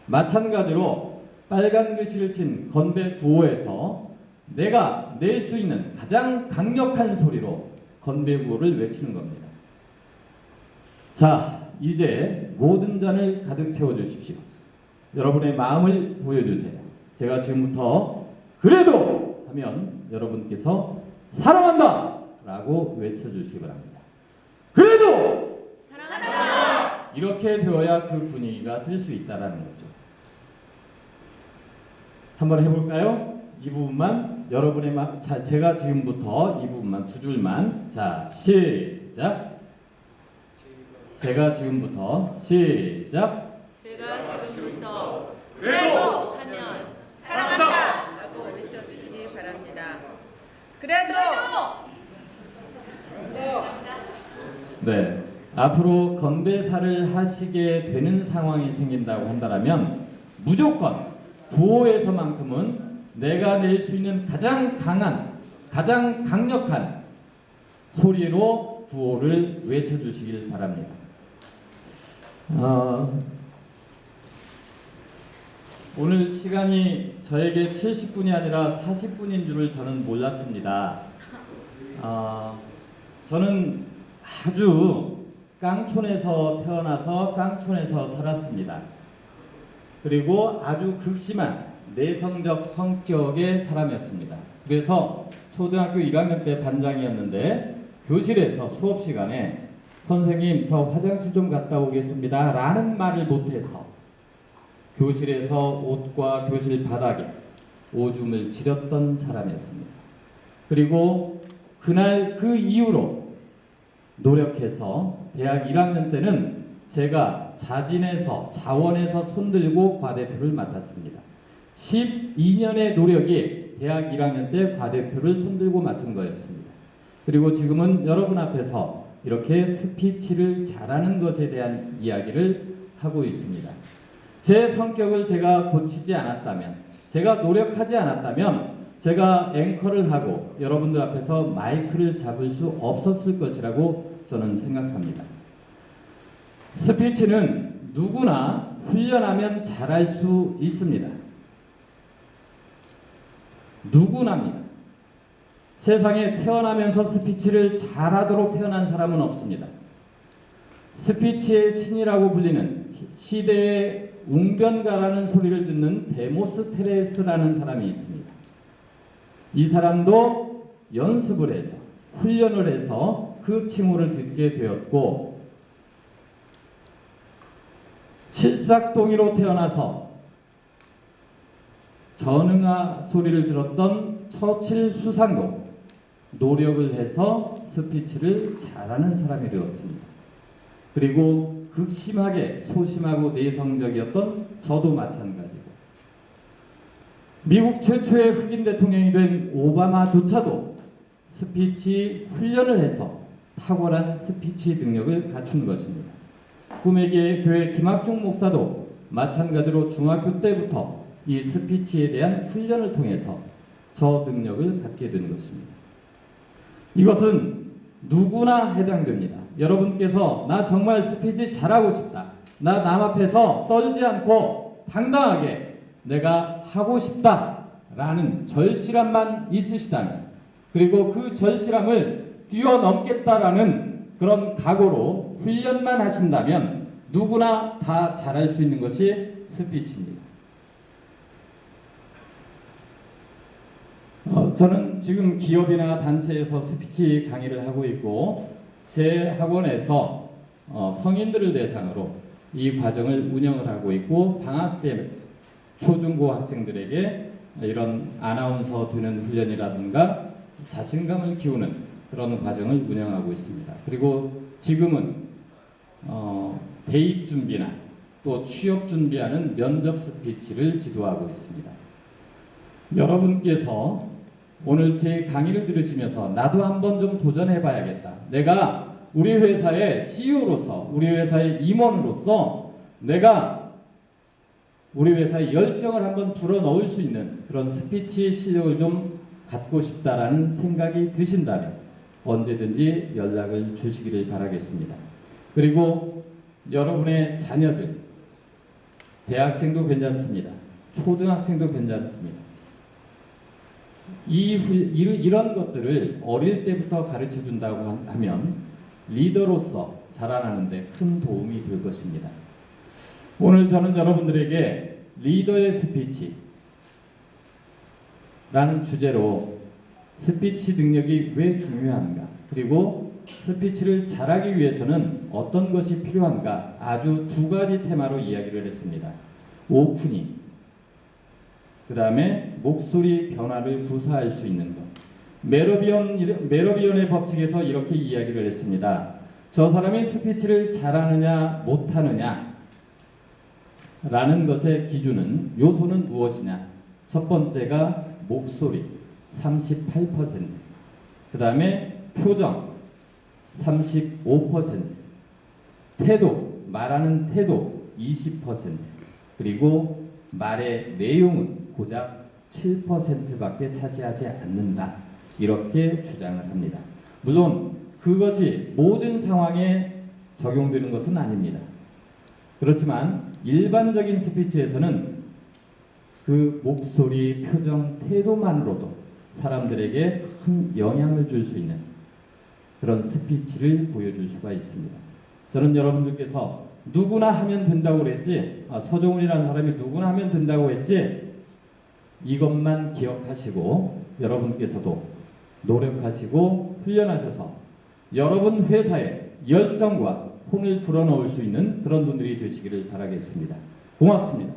S2: 마찬가지로 빨간 글씨를 친 건배 구호에서 내가 낼 수 있는 가장 강력한 소리로 건배 구호를 외치는 겁니다. 자, 이제 모든 잔을 가득 채워주십시오. 여러분의 마음을 보여주세요. 제가 지금부터 그래도 하면 여러분께서 사랑한다 라고 외쳐주시기 바랍니다. 그래도
S3: 사랑한다.
S2: 이렇게 되어야 그 분위기가 들 수 있다는 거죠. 한번 해볼까요? 이 부분만 여러분의 자, 제가 지금부터 이 부분만 두 줄만. 자, 시작. 제가 지금부터 시작.
S6: 제가 지금부터 그래도 하면 사랑한다 라고 외쳐주시기 바랍니다. 그래도
S2: 네, 앞으로 건배사를 하시게 되는 상황이 생긴다고 한다면 무조건 구호에서만큼은 내가 낼 수 있는 가장 강한, 가장 강력한 소리로 구호를 외쳐주시길 바랍니다. 오늘 시간이 저에게 70분이 아니라 40분인 줄을 저는 몰랐습니다. 저는 아주 깡촌에서 태어나서 깡촌에서 살았습니다. 그리고 아주 극심한 내성적 성격의 사람이었습니다. 그래서 초등학교 1학년 때 반장이었는데 교실에서 수업 시간에 선생님 저 화장실 좀 갔다 오겠습니다 라는 말을 못해서 교실에서 옷과 교실 바닥에 오줌을 지렸던 사람이었습니다. 그리고 그날 그 이후로 노력해서 대학 1학년 때는 제가 자진해서 자원해서 손들고 과대표를 맡았습니다. 12년의 노력이 대학 1학년 때 과대표를 손들고 맡은 거였습니다. 그리고 지금은 여러분 앞에서 이렇게 스피치를 잘하는 것에 대한 이야기를 하고 있습니다. 제 성격을 제가 고치지 않았다면, 제가 노력하지 않았다면 제가 앵커를 하고 여러분들 앞에서 마이크를 잡을 수 없었을 것이라고 저는 생각합니다. 스피치는 누구나 훈련하면 잘할 수 있습니다. 누구나입니다. 세상에 태어나면서 스피치를 잘하도록 태어난 사람은 없습니다. 스피치의 신이라고 불리는 시대의 웅변가라는 소리를 듣는 데모스테레스라는 사람이 있습니다. 이 사람도 연습을 해서 훈련을 해서 그 칭호를 듣게 되었고 칠삭동이로 태어나서 전응아 소리를 들었던 처칠 수상도 노력을 해서 스피치를 잘하는 사람이 되었습니다. 그리고 극심하게 소심하고 내성적이었던 저도 마찬가지고 미국 최초의 흑인 대통령이 된 오바마조차도 스피치 훈련을 해서 탁월한 스피치 능력을 갖춘 것입니다. 꿈의 교회 김학중 목사도 마찬가지로 중학교 때부터 이 스피치에 대한 훈련을 통해서 저 능력을 갖게 된 것입니다. 이것은 누구나 해당됩니다. 여러분께서 나 정말 스피치 잘하고 싶다. 나 남 앞에서 떨지 않고 당당하게 내가 하고 싶다 라는 절실함만 있으시다면, 그리고 그 절실함을 뛰어넘겠다라는 그런 각오로 훈련만 하신다면 누구나 다 잘할 수 있는 것이 스피치입니다. 저는 지금 기업이나 단체에서 스피치 강의를 하고 있고 제 학원에서 성인들을 대상으로 이 과정을 운영을 하고 있고 방학 때 초중고 학생들에게 이런 아나운서 되는 훈련이라든가 자신감을 키우는 그런 과정을 운영하고 있습니다. 그리고 지금은 대입 준비나 또 취업 준비하는 면접 스피치를 지도하고 있습니다. 여러분께서 오늘 제 강의를 들으시면서 나도 한번 좀 도전해 봐야겠다. 내가 우리 회사의 CEO로서, 우리 회사의 임원으로서 내가 우리 회사의 열정을 한번 불어넣을 수 있는 그런 스피치 실력을 좀 갖고 싶다라는 생각이 드신다면 언제든지 연락을 주시기를 바라겠습니다. 그리고 여러분의 자녀들, 대학생도 괜찮습니다. 초등학생도 괜찮습니다. 이런 것들을 어릴 때부터 가르쳐 준다고 하면 리더로서 자라나는데 큰 도움이 될 것입니다. 오늘 저는 여러분들에게 리더의 스피치 라는 주제로 스피치 능력이 왜 중요한가, 그리고 스피치를 잘하기 위해서는 어떤 것이 필요한가 아주 두 가지 테마로 이야기를 했습니다. 오프닝, 그 다음에 목소리 변화를 구사할 수 있는 것. 메러비언의 법칙에서 이렇게 이야기를 했습니다. 저 사람이 스피치를 잘하느냐 못하느냐 라는 것의 기준은, 요소는 무엇이냐. 첫 번째가 목소리 38%, 그 다음에 표정 35%, 태도, 말하는 태도 20%, 그리고 말의 내용은 고작 7%밖에 차지하지 않는다. 이렇게 주장을 합니다. 물론 그것이 모든 상황에 적용되는 것은 아닙니다. 그렇지만 일반적인 스피치에서는 그 목소리, 표정, 태도만으로도 사람들에게 큰 영향을 줄 수 있는 그런 스피치를 보여줄 수가 있습니다. 저는 여러분들께서 누구나 하면 된다고 그랬지, 서정훈이라는 사람이 누구나 하면 된다고 했지, 이것만 기억하시고 여러분께서도 노력하시고 훈련하셔서 여러분 회사에 열정과 혼을 불어넣을 수 있는 그런 분들이 되시기를 바라겠습니다. 고맙습니다.